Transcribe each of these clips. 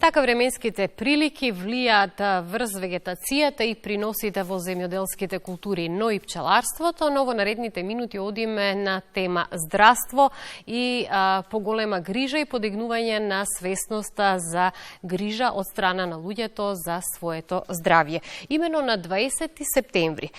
така временските прилики влијаат врз вегетацијата и приносите во земјоделските култури, но и пчеларството, но во наредните минути одиме на тема здравство и поголема грижа и подигнување на свесноста за грижа од страна на луѓето за своето здравје. Имено на 20 септември,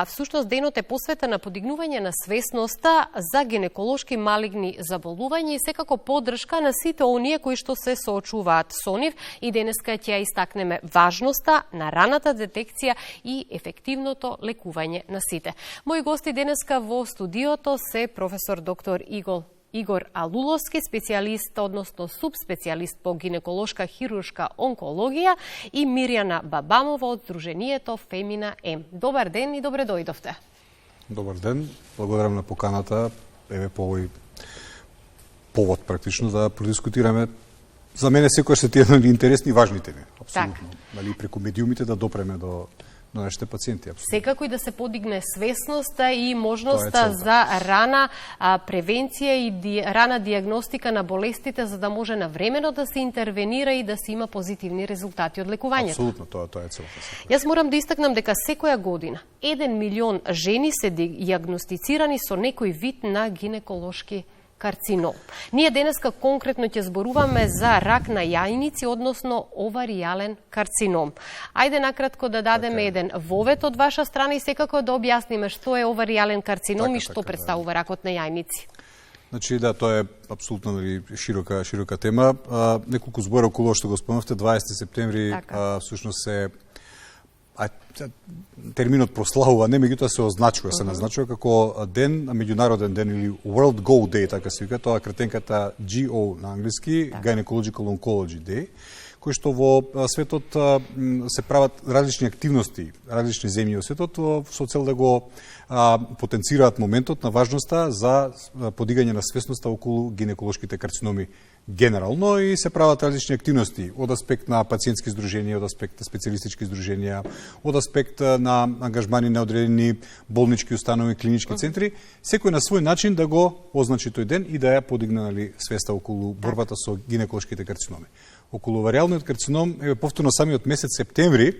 всушност денот е посветен на подигнување на свесноста за гинеколошки малигни заболувања и секако поддршка на сите оние кои што се соочуваат со нив, и денеска ќе ја истакнеме важноста на раната детекција и ефективното лекување на сите. Мои гости денеска во студиото се професор доктор Игор Алуловски, специјалист, односно субспецијалист по гинеколошка хируршка онкологија, и Мирјана Бабамова од Сдруженијето Фемина М. Добар ден и добре дојдовте. Добар ден, благодарам на поканата. Еве по овој повод практично да продискутираме. За мене секојаш се тие интересни и важни теми, апсолутно. Дали преку медиумите да допреме до нашите пациенти, апсолутно. Секако и да се подигне свесноста и можноста за рана превенција и рана диагностика на болестите, за да може навремено да се интервенира и да се има позитивни резултати од лекувањето. Апсолутно, тоа е целта. Јас морам да истакнам дека секоја година 1 милион жени се диагностицирани со некој вид на гинеколошки карцином. Ние денеска конкретно ќе зборуваме за рак на јајници, односно оваријален карцином. Ајде накратко да дадеме еден вовет од ваша страна и секако да објасниме што е оваријален карцином и што представува ракот на јајници. Значи да, тоа е апсолутно широка тема. Неколку збора околу што го спомнавте, 20 септември всушност се терминот прославува, не, меѓутоа се означува, се назначува како ден, меѓународен ден или World Go Day, така се вика, тоа кратенката GO на англиски, Gynecological Oncology Day, кој што во светот се прават различни активности, различни земји во светот со цел да го потенцираат моментот на важноста за подигање на свесноста околу гинеколошките карциноми генерално, и се прават различни активности од аспект на пациентски здруженија, од аспект на специјалистички здруженија, од аспект на ангажмани на одредени болнички установи, клинички центри, секој на свој начин да го означи тој ден и да ја подигне свеста околу борбата со гинеколошките карциноми. Околу оваријалниот карцином, повторно самиот месец септември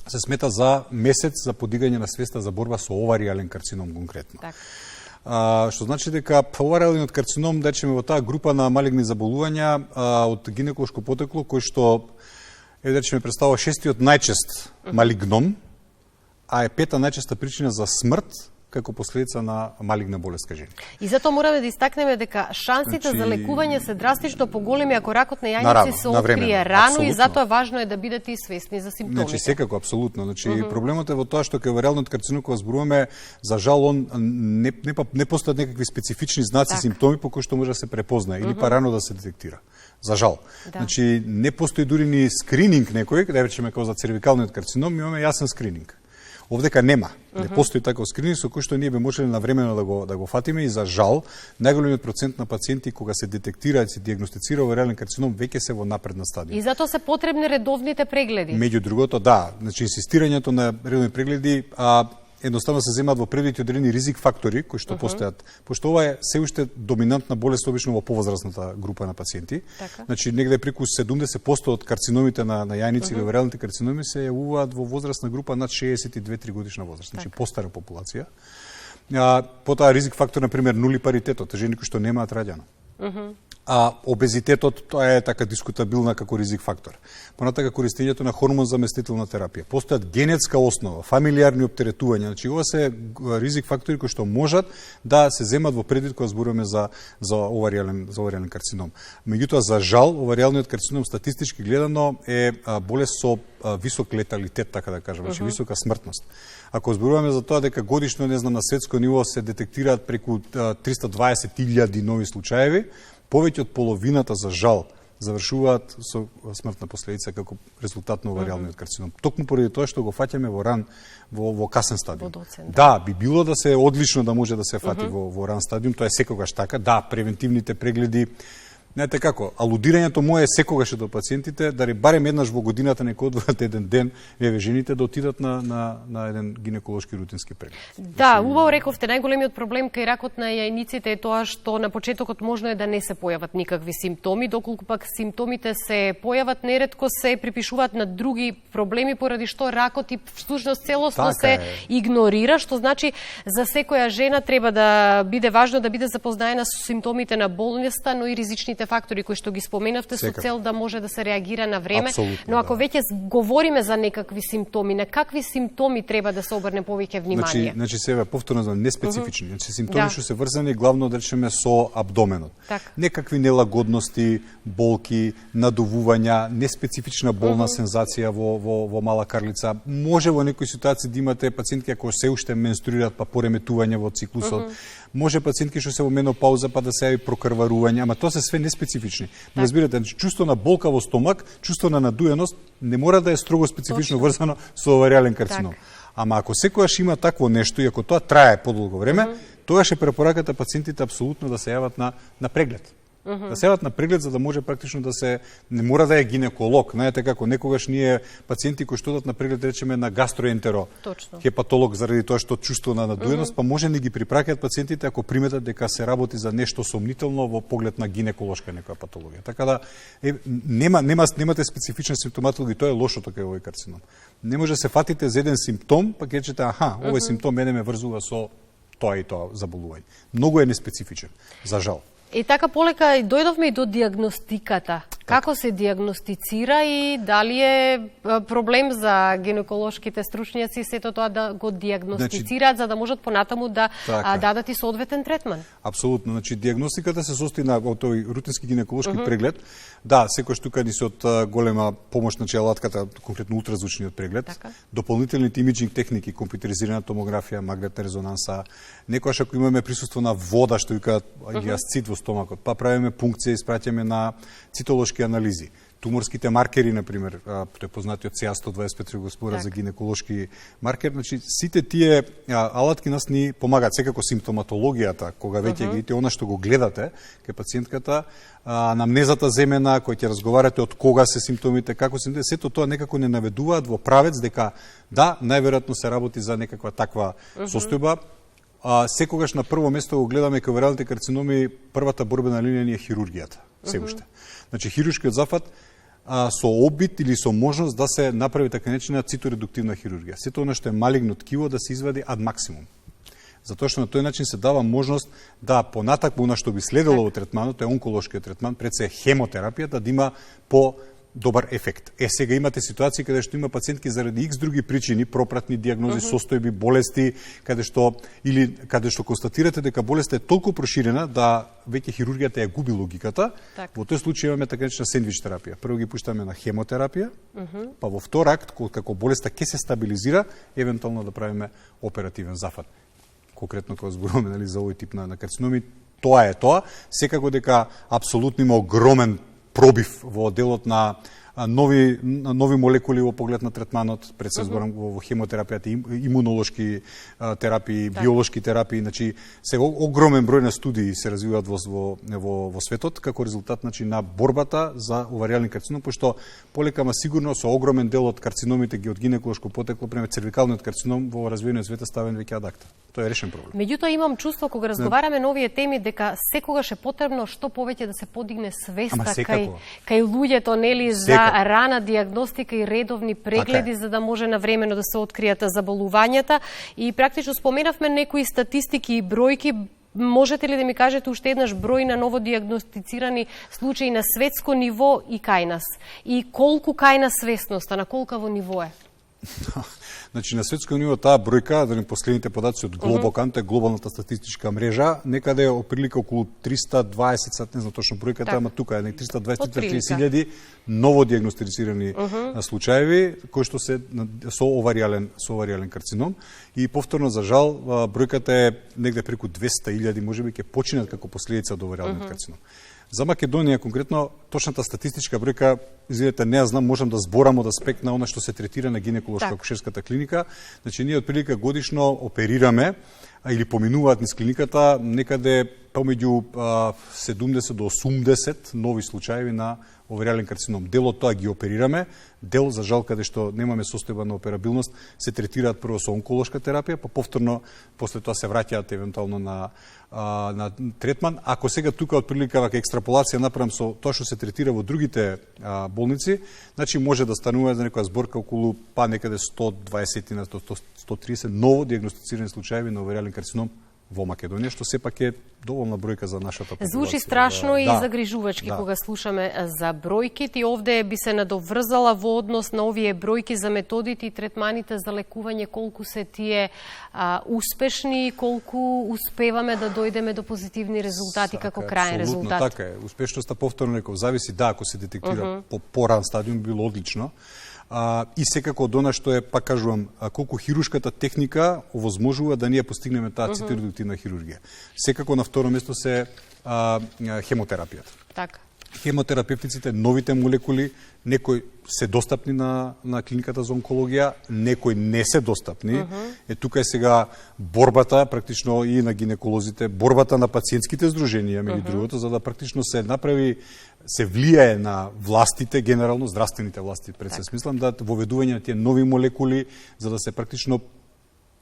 се смета за месец за подигање на свеста за борба со оваријален карцином конкретно. Што значи дека оваријалниот карцином, да речеме, во таа група на малигни заболувања од гинеколошко потекло, кој што да речеме представува 6-тиот најчест малигном, а е 5-та најчеста причина за смрт како последица на малигна болест кај жени. И затоа мораме да истакнеме дека шансите за лекување се драстично поголеми ако ракот на јајници се открие рано, и затоа важно е да бидете и свесни за симптомите. Значи секако апсолутно. Значи проблемот е во тоа што кај оваријалниот карцином кога зборуваме, за жал он не постојат некакви специфични знаци, симптоми по кои што може да се препознае или па рано да се детектира. За жал. Значи не постои дури ни скрининг некој, да речеме како за цервикалниот карцином, имаме јасен скрининг. Овдека нема. Не постои таков скрининг со кој што ние би можеле навремено да го фатиме, и за жал најголемиот процент на пациенти кога се детектира и се диагностицира оваријален карцином веќе се во напредна стадија. И затоа се потребни редовните прегледи. Меѓу другото, значи инсистирањето на редовни прегледи едноставно се земаат во предвид одредени ризик фактори кои што постојат, пошто ова е се уште доминантна болест обично во повозрастната група на пациенти. Значи негде преку 70% од карциномите на јајници или оваријалните карциноми се јавуваат во возрастна група над 62-3 годишна возраст, значи постара популација. Потоа ризик фактор, например, нули паритетот, жени кои што немаат раѓано. Обезитетот, тоа е така дискутабилна како ризик фактор. Понатака користењето на хормон заместителна терапија. Постојат генетска основа, фамилиарни оптеретувања, значи ова се ризик фактори кои што можат да се земат во предвид кога зборуваме за оваријален карцином. Меѓутоа, за жал, оваријалниот карцином статистички гледано е болест со висок леталитет, така да кажам, значи висока смртност. Ако зборуваме за тоа дека годишно, не знам, на светско ниво се детектираат преку 320.000 нови случаеви, повеќе од половината, за жал, завршуваат со смртна последица како резултат на оваријалниот карцином. Токму поради тоа што го фаќаме во касен стадиум. Да, би било да се одлично да може да се фати во ран стадиум, тоа е секогаш така. Да, превентивните прегледи Знаете како, алудирањето мое е секогаш до пациентите, да барем еднаш во годината нека одвојат еден ден, жените да отидат на еден гинеколошки рутински преглед. Да, убаво рековте, најголемиот проблем кај ракот на јајниците е тоа што на почетокот можно е да не се појават никакви симптоми, доколку пак симптомите се појават, неретко се припишуваат на други проблеми, поради што ракот и всушност целосно се игнорира, што значи за секоја жена треба да биде важно да биде запознаена со симптомите на болеста, но и ризичните фактори кои што ги споменавте со цел да може да се реагира на време. Но ако веќе говориме за некакви симптоми, на какви симптоми треба да се обрне повеќе внимание? Значи себе повторно за неспецифични. Значи симптоми што се врзани главно да речеме со абдоменот. Некакви нелагодности, болки, надувувања, неспецифична болна сензација во мала карлица. Може во некои ситуации да имате пациентки ако се уште менструираат па пореметување во циклусот. Може пациентки што се во менопауза па да се јави прокрварување, ама тоа се све неспецифични. Но разбирате, чувство на болка во стомак, чувство на надуеност не мора да е строго специфично врзано со овариален карцином. Ама ако секојаш има такво нешто и ако тоа трае подолго време, тогаш е препораката пациентите апсолутно да се јават на преглед. Да се јават на преглед за да може практично да се не мора да е гинеколог, знаете како некогаш ние пациенти кои што одат на преглед речеме на гастроентеро, хепатолог заради тоа што чувство на надуеност, па може да ги припраќаат пациентите ако приметат дека се работи за нешто сомнително во поглед на гинеколошка некоја патологија. Така да немате специфична симптоматологија, тоа е лошото кај овој карцином. Не може да се фатите за еден симптом, па ќе речете овој симптом мене ме врзува со тоа и тоа заболување. Многу е неспецифичен, за жал. И така полека дојдовме и до диагностиката. Како се диагностицира и дали е проблем за гинеколошките стручњаци сето тоа да го диагностицираат за да можат понатаму да дадат и соодветен третман? Апсолутно. Значи диагностиката се состои на тој рутински гинеколошки преглед. Да, секојаш тука ни се од голема помош на алатката, конкретно ултразвучниот преглед, дополнителните имиджинг техники, компјутеризирана томографија, магнетна резонанса, некојаш ако имаме присуство на вода што викаат или асцит во стомакот, па правиме пункција и испраќаме на цитолошки анализи. Туморските маркери, например, тој познатиот CA125 го спора за гинеколошки маркер, значи сите тие алатки нас ни помагаат секако симптоматологијата, кога веќе ги она што го гледате кај пациентката, анамнезата земена, кој ќе разговарате од кога се симптомите, како се сето тоа некако не наведуваат во правец дека да, најверојатно се работи за некаква таква состојба. Секогаш на прво место го гледаме кај овариалните карциноми, првата борбена линија ни е хирургијата, се уште. Значи хируршкиот зафат со обид или со можност да се направи така наречена циторедуктивна хирургија. Сето она што е малигно ткиво да се извади ад максимум. Затоа што на тој начин се дава можност да понатаму она што би следело во третманот, е онколошкиот третман, пред се хемотерапијата да има по добар ефект. Сега имате ситуации каде што има пациентки заради X други причини, пропратни диагнози, состојби, болести, каде што констатирате дека болеста е толку проширена да веќе хирургијата ја губи логиката. Во тој случај имаме така наречена сендвич терапија. Прво ги пуштаме на хемотерапија, па во втор акт како болеста ќе се стабилизира, евентуално да правиме оперативен зафат. Конкретно кога зборуваме за овој тип на карциноми, тоа е тоа. Секако дека апсолутно има огромен пробив во делот на нови молекули во поглед на третманот, пред се зборам во хемотерапијата, имунолошки терапии, биолошки терапии, значи се огромен број на студии се развиваат во светот како резултат на борбата за овариални карцином, пошто полека ама сигурно со огромен дел од карциномите ги од гинеколошко потекло, пример цервикалниот карцином во развиениот свет е ставен веќе ад акта. Тоа е решен проблем. Меѓутоа имам чувство кога разговараме на овие теми дека секогаш е потребно што повеќе да се подигне свеста кај луѓето, нели, за рана диагностика и редовни прегледи за да може навремено да се откријат заболувањата. И практично споменавме некои статистики и бројки. Можете ли да ми кажете уште еднаш број на новодиагностицирани случаи на светско ниво и кај нас? И колку кај нас свесноста, на колкаво ниво е? Значи на светско ниво таа бројка, да не последните податоци од Глобокант, е глобалната статистичка мрежа, некаде е оприлика околу 320, не знам точно бројката, ама тука е 320-330.000 ново диагностицирани случаеви кои што се со овариален карцином и повторно за жал бројката е негде преку 200.000, можеби ќе починат како последица од овариалниот карцином. За Македонија конкретно точната статистичка бројка, извинете, не ја знам, можам да зборам од аспект на она што се третира на гинеколошко-акушерската клиника. Значи ние отприлика годишно оперираме или поминуваат низ клиниката некаде помеѓу 70 до 80 нови случаи на овериален карцином. Дел од тоа ги оперираме, дел, за жал, каде што немаме состојба на операбилност, се третираат прво со онколошка терапија, па повторно после тоа се враќаат евентуално на третман. Ако сега тука од прилика вака екстраполација направам со тоа што се третира во другите болници, значи може да станува за некоја зборка околу па некаде 120 на 130 ново диагностицирани случаи на овериален карцином во Македонија, што сепак е доволна бројка за нашата популација. Звучи страшно и загрижувачки кога слушаме за бројките. Овде би се надоврзала во однос на овие бројки за методите и третманите за лекување, колку се тие успешни, колку успеваме да дојдеме до позитивни резултати како краен резултат. Абсолютно така е. Успешноста повторно некој зависи, ако се детектира по поран стадиум, било одлично. И секако од она што е, пак кажувам, колку хируршката техника овозможува да ние постигнеме таа циторедуктивна хирургија. Секако на второ место се хемотерапијата. Така. Хемотерапевтиците, новите молекули, некои се достапни на клиниката за онкологија, некои не се достапни. Тука е сега борбата практично и на гинеколозите, борбата на пациентските здруженија, меѓу другото, за да практично се направи, се влијае на властите, генерално здравствените власти, пред се смислам, да воведување на тие нови молекули, за да се практично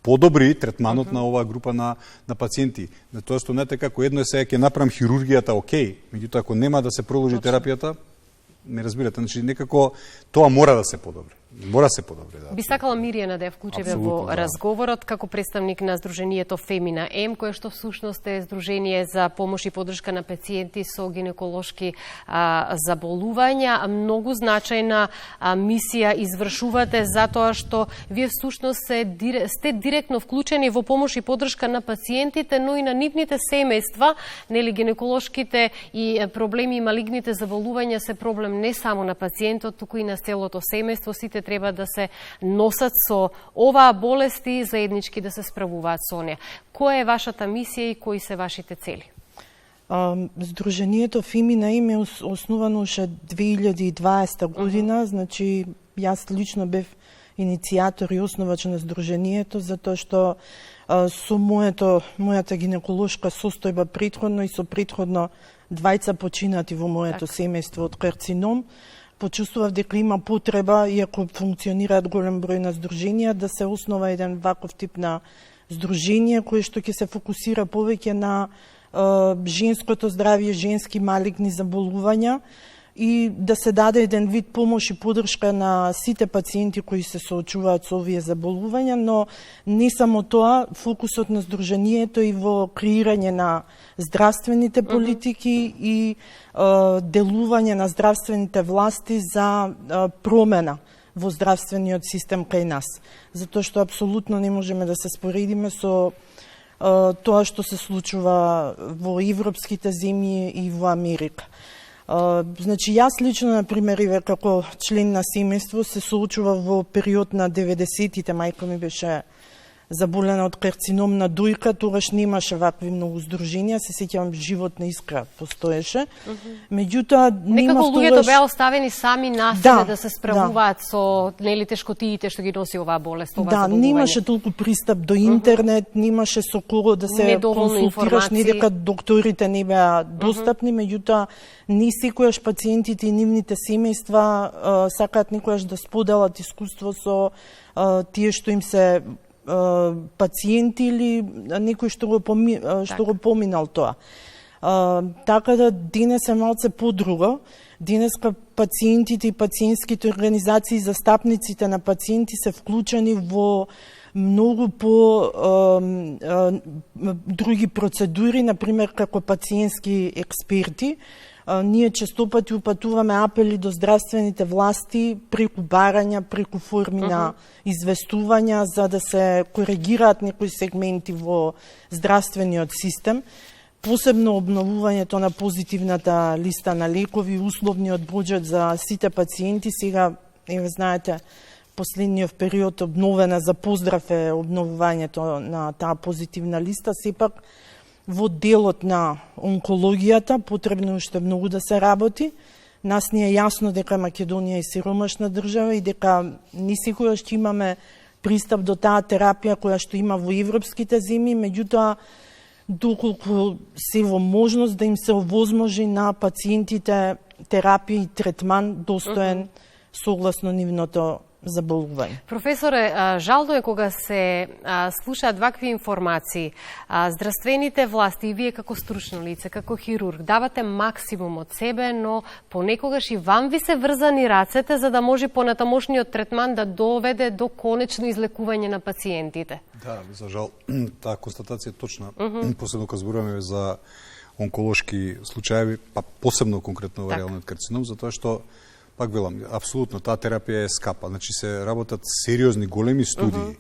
подобри третманот на оваа група на пациенти. Тоа што не како едно е сега ќе направам хирургијата, окей, меѓутоа ако нема да се продолжи терапијата, не разбирате, значи некако тоа мора да се подобри. Мора се подобри, да. Би сакала Миријана да ја вклучиме во разговорот како представник на Сдруженијето Фемина М, кое што всушност е Сдружение за помош и поддршка на пациенти со гинеколошки заболувања. Многу значајна мисија извршувате затоа што вие всушност сте директно вклучени во помош и поддршка на пациентите, но и на нивните семејства. Нели гинеколошките и проблеми и малигните заболувања се проблем не само на пациентот, туку и на целото семејство. Сите треба да се носат со оваа болест и заеднички да се справуваат со неа. Која е вашата мисија и кои се вашите цели? Сдруженијето Фемина М е основано уште 2020 година, значи јас лично бев иницијатор и основач на Сдруженијето, затоа што со мојата гинеколошка состојба претходно и со претходно двајца починати во моето семејство од карцином, почувствував дека има потреба, иако функционираат голем број на здруженија, да се основа еден ваков тип на здружение кој што ќе се фокусира повеќе на женското здравје, женски малигни заболувања и да се даде еден вид помош и поддршка на сите пациенти кои се соочуваат со овие заболувања, но не само тоа, фокусот на здруженијето и во креирање на здравствените политики и делување на здравствените власти за промена во здравствениот систем кај нас. Затоа што апсолутно не можеме да се споредиме со тоа што се случува во европските земји и во Америка. Значи, јас лично, например, и како член на семејство, се соочував во период на 90-тите, мајка ми беше заболена од карцином на дојка, тогаш немаше вакви многу здруженија, се сеќавам Живот на искра постоеше. Меѓутоа, некако луѓето беа оставени сами на себе да се справуваат со тешкотиите што ги носи оваа болест, оваа заболување. Немаше толку пристап до интернет, немаше со кого да се консултираш, не дека докторите не беа достапни, меѓутоа не секојаш пациентите и нивните семејства сакаат некојаш да споделат искуство со тие што им се пациенти или некој што го поминал тоа. Така да денес е малце подруго. Денеска пациентите и пациентските организации, застапниците на пациенти се вклучени во многу по други процедури, например како пациентски експерти. Ние честопати упатуваме апели до здравствените власти преку барања, преку форми на известувања за да се коригираат некои сегменти во здравствениот систем. Посебно обновувањето на позитивната листа на лекови, условниот буџет за сите пациенти. Сега, знаете, последниот период обновена за поздрав е обновувањето на таа позитивна листа. Сепак, во делот на онкологијата потребно уште многу да се работи. Нас ни е јасно дека Македонија е сиромашна држава и дека не секогаш ќе имаме пристап до таа терапија која што има во европските земји, меѓутоа доколку се во можност да им се овозможи на пациентите терапија и третман достоен согласно нивното заболување. Професоре, жално е кога се слушаат вакви информации. Здравствените власти и вие како стручно лице, како хирург, давате максимум од себе, но понекогаш и вам ви се врзани рацете за да може понатамошниот третман да доведе до конечно излекување на пациентите. Да, за жал, таа констатација е точна. Посебно кога зборуваме за онколошки случаи, па посебно конкретно овариалниот карцином, затоа што пак велам, апсолутно, таа терапија е скапа. Значи се работат сериозни, големи студии.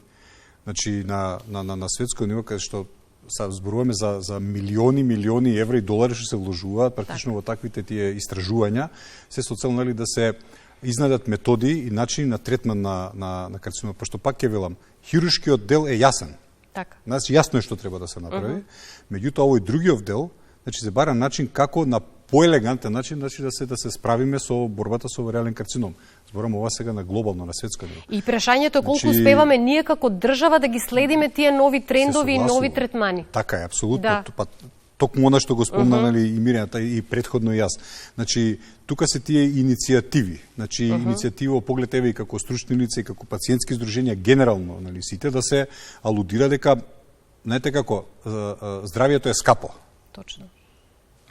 Значи на светско ниво, каде што зборуваме за милиони евра и долари што се вложуваат практично во таквите тие истражувања, се со цел да се изнајдат методи и начини на третман на карцином, пошто пак ќе велам, хируршкиот дел е јасен. Така. Значи јасно е што треба да се направи. Меѓутоа овој другиот дел, значи се бара начин како на поелегантен начин да се справиме со борбата со овариален карцином. Зборам ова сега на глобално, на светско ниво. И прашањето колку успеваме ние како држава да ги следиме тие нови трендови и нови третмани. Така е, апсолутно. Да. Токму она што го спомна и Мирената и претходно и јас. Значи, тука се тие иницијативи. Значи, иницијатива во поглед еве и како стручни лица и како пациентски здруженја генерално, нали, сите да се алудира дека, знаете како, здравието е скапо. Точно.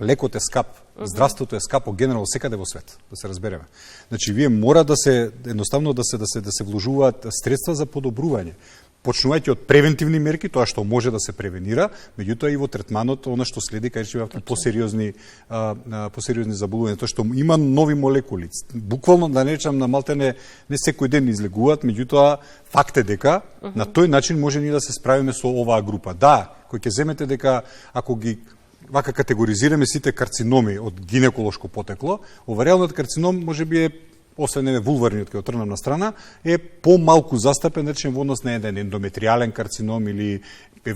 Лекот е скап, здравството е скапо генерално секаде во свет, да се разбереме. Значи вие мора да се едноставно да се вложуваат средства за подобрување. Почнувајќи од превентивни мерки, тоа што може да се превенира, меѓутоа и во третманот она што следи кај што посериозни заболувања, тоа што има нови молекули. Буквално да не речам на малтене не секој ден излегуваат, меѓутоа факт е дека на тој начин може ние да се справиме со оваа група. Да, кој ќе земете дека ако ги вака категоризираме сите карциноми од гинеколошко потекло, овариалниот карцином можеби е, освен вулварниот кај отрнам на страна, е помалку застапен, речем, во однос на еден ендометриален карцином или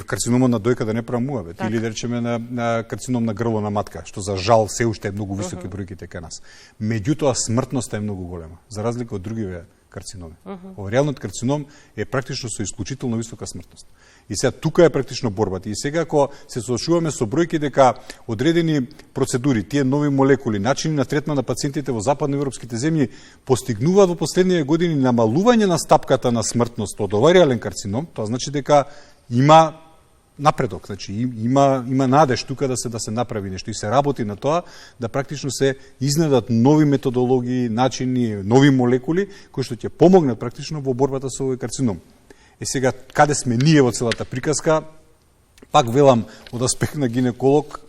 карциномот на дојка, да не правам муавет, или да речеме на карцином на грло на матка, што за жал се уште е многу високи бројките кај нас. Меѓутоа смртноста е многу голема, за разлика од другиве карциноми. Овариалниот карцином е практично со исклучително висока смртност. И сега тука е практично борбата. И сега ако се соочуваме со бројки дека одредени процедури, тие нови молекули, начини на третман на пациентите во западноевропските земји постигнуваат во последниве години намалување на стапката на смртност од овариален карцином, тоа значи дека има напредок, значи има надеж тука да се направи нешто и се работи на тоа да практично се изнедат нови методологии, начини, нови молекули кои што ќе помогнат практично во борбата со овој карцином. И сега, каде сме ние во целата приказка, пак велам од аспект на гинеколог,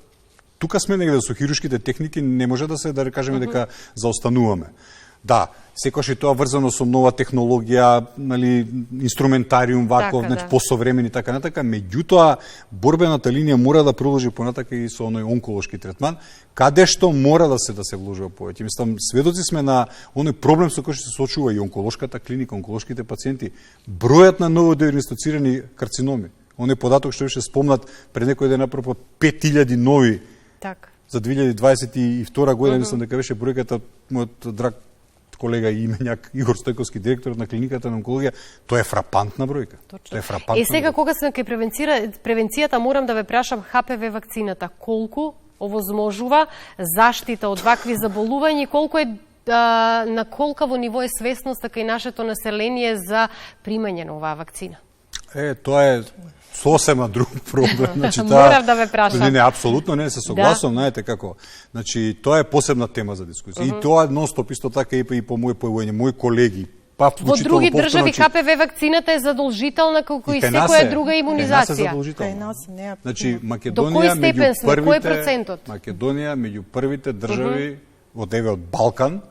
тука сме негде со хируршките техники, не може да се, да кажеме дека заостануваме. Да, секојаш и тоа врзано со нова технологија, нали, инструментариум ваков, значи посовремени така натака, меѓутоа борбената линија мора да продолжи понатака и со оној онколошки третман, каде што мора да се вложува повеќе. Мислам, сведоци сме на оној проблем со кој што се соочува и онколошката клиника, онколошките пациенти, бројот на ново диагностицирани карциноми. Оној податок што беше спомнат пред некој ден апропо 5000 нови. Так. За 2022 година, мислам дека беше бројката, мојот драг колега и именјак Игор Стојковски, директорот на клиниката на онкологија, тоа е фрапантна бројка. Тоа е фрапантна. Сега кога сме кај превенцијата, морам да ве прашам ХПВ вакцината колку овозможува заштита од вакви заболувања и колку е на колкаво ниво е свесноста кај нашето население за примање на оваа вакцина? Тоа е сосема друг проблем. Значи, морам да ве прашам. Не, апсолутно не се согласувам, знаете како. Значи, тоа е посебна тема за дискусија. И тоа нон-стоп исто така и по моје појавување, мои колеги, во други држави ХПВ вакцината е задолжителна како и секоја друга имунизација. Значи, Македонија меѓу првите држави од Балкан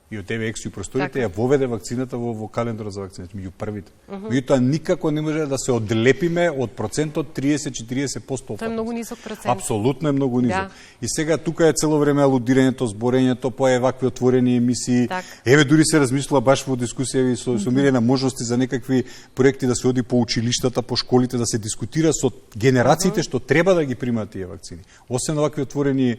и од еве просторите ја воведе вакцината во календарот за вакцинација меѓу првите. Меѓутоа никако не може да се одлепиме од процентот 30-40%. Тоа е многу нисок процент. Апсолутно е многу нисок. И сега тука е цело време алудирањето, зборењето по вакви отворени емисии. Еве дури се размислува баш во дискусија со Мирена можности за некакви проекти да се оди по училиштата, по школите, да се дискутира со генерациите што треба да ги примаат тие вакцини. Освен вакви отворени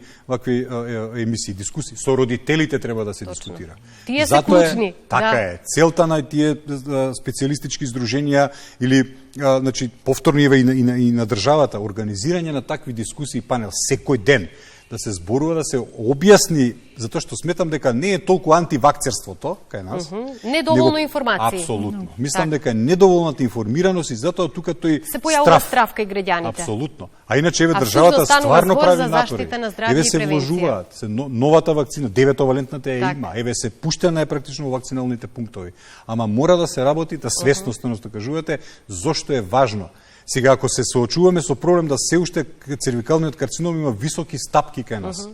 емисии, дискусии, со родителите треба да се дискутира. Тие се клучни. Така е. Целта на тие специјалистички издруженија или значи повторно и на државата организирање на такви дискусии панел секој ден, да се зборува, да се објасни, затоа што сметам дека не е толку антивакцерството кај нас. Недоволно информации. Апсолутно. Мислам дека е недоволната информираност и затоа тука тој се појавува страв кај граѓаните. Апсолутно. А иначе еве државата стварно прави напори. Еве се вложуваат, новата вакцина, 9-валентната има, еве се пуштена е практично во вакциналните пунктови. Ама мора да се работи та свесноста, што кажувате, зошто е важно. Сега, ако се соочуваме со проблем да се уште цервикалниот карцином има високи стапки кај нас,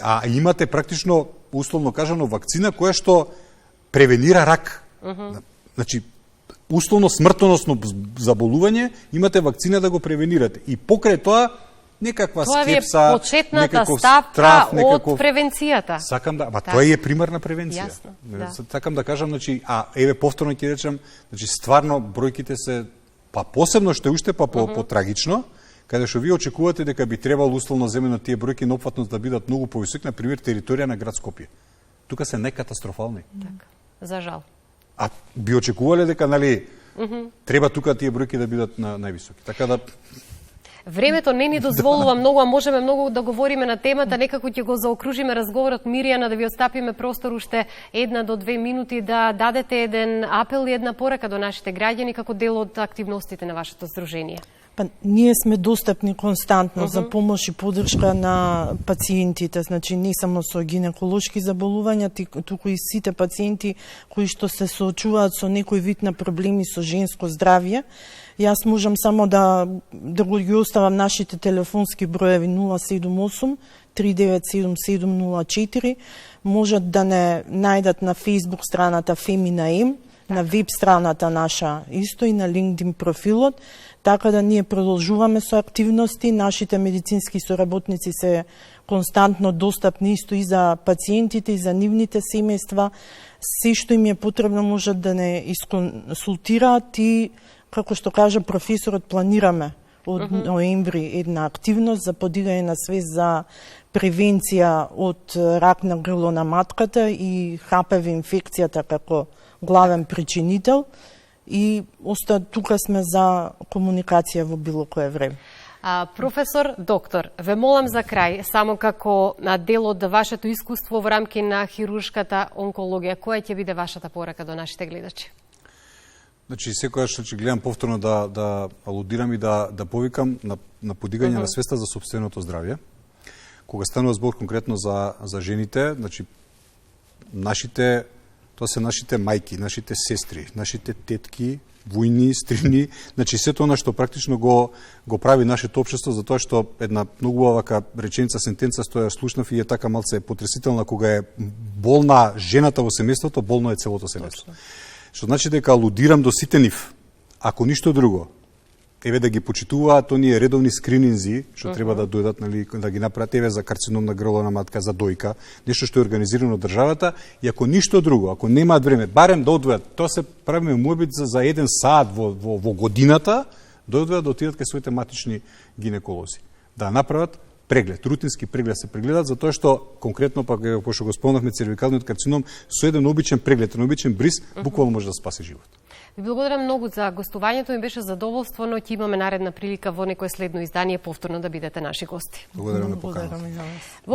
а имате практично, условно кажано, вакцина која што превенира рак. Значи, условно смртоносно заболување, имате вакцина да го превенирате. И покрај тоа, некаква скепса, тоа е почетната ставка од превенцијата. Сакам да, тоа е примерна превенција. Сакам да кажам, значи, еве повторно ќе речам, значи стварно бројките се посебно што е уште по-трагично, каде што вие очекувате дека би требало условно земено тие бројки на опфатност да бидат многу повисоки, на пример територија на град Скопје. Тука се најкатастрофални. Така, за жал. А би очекувале дека треба тука тие бројки да бидат највисоки. Така да времето не ни дозволува многу, а можеме многу да говориме на темата, некако ќе го заокружиме разговорот. Миријана, да ви остапиме простор уште 1 до 2 минути да дадете еден апел и една порака до нашите граѓани како дел од активностите на вашето здружение. Ние сме достапни константно за помош и поддршка на пациентите, значи не само со гинеколошки заболувања, туку и сите пациенти кои што се соочуваат со некој вид на проблеми со женско здравје. Јас можам само да ги оставам нашите телефонски броеви 078 397 704, можат да не најдат на Facebook страната Femina M, на веб страната наша исто и на LinkedIn профилот, така да ние продолжуваме со активности. Нашите медицински соработници се константно достапни исто и за пациентите и за нивните семејства. Се што им е потребно можат да не исконсултираат и, како што кажа професорот, планираме од ноември една активност за подигање на свест за превенција од рак на грло на матката и ХПВ инфекцијата како главен причинител, и тука сме за комуникација во било кое време. Професор, доктор, ве молам за крај, само како дел од вашето искуство во рамки на хируршката онкологија, која ќе биде вашата порака до нашите гледачи? Значи, секојаш ќе гледам повторно да алудирам и да повикам на подигање на свеста за сопственото здравје. Кога станува збор конкретно за жените, значи, тоа се нашите мајки, нашите сестри, нашите тетки, војни, стрини, значи сето она што практично го прави нашето општество, затоа што една многу вака реченица, сентенца што ја слушнав и е така малце потресителна, кога е болна жената во семејството, болно е целото семејство. Што значи дека алудирам до сите нив, ако ништо друго, еве да ги почитуваат оние редовни скрининзи, што треба да дојдат, нали, да ги направат, еве за карцином на грло на матка, за дојка, нешто што е организирано од државата, и ако ништо друго, ако немаат време, барем да одвојат, тоа се правиме муабит за 1 сат во годината, да одвојат да отидат кај своите матични гинеколози, да направат преглед, рутински преглед се прегледат, затоа што конкретно пак пошто го спомнавме цервикалниот карцином, со еден обичен преглед, еден обичен бриз, буквално може да спаси живот. Ви благодарам многу за гостувањето, ми беше задоволство, но ќе имаме наредна прилика во некое следно издание повторно да бидете наши гости. Благодарам на поканата.